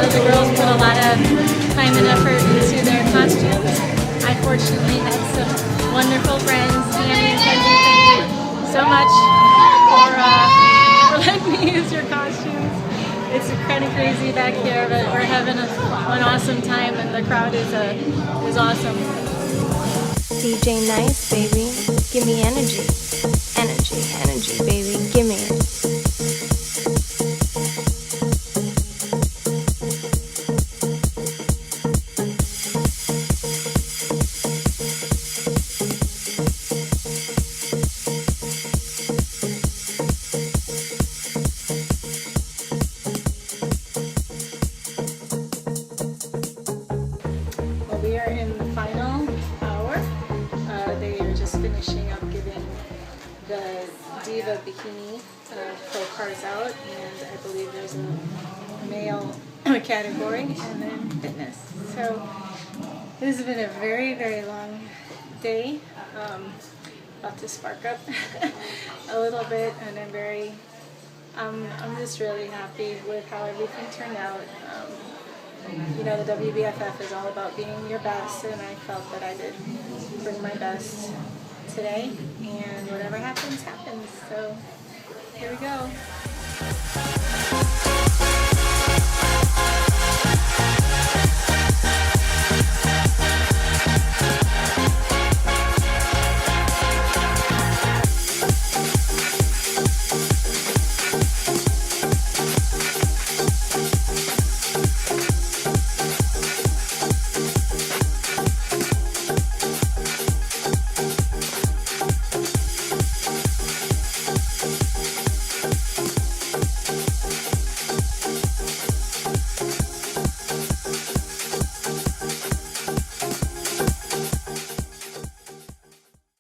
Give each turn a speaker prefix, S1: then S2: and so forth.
S1: lot of the girls put a lot of time and effort into their costumes. I fortunately had some wonderful friends. Tammy and Kenji, thank you so much for letting me use your costumes. It's kind of crazy back here, but we're having an awesome time, and the crowd is awesome.
S2: DJ Nice, baby, give me energy. Energy, energy, baby, give me it.
S1: Well, we are in the final hour. They are just finishing up giving the Diva Bikini pro cards out, and I believe there's a male category and then fitness. So this has been a very, very long day. About to spark up a little bit, and I'm just really happy with how everything turned out. You know, the WBFF is all about being your best, and I felt that I did bring my best today, and whatever happens, happens. So here we go.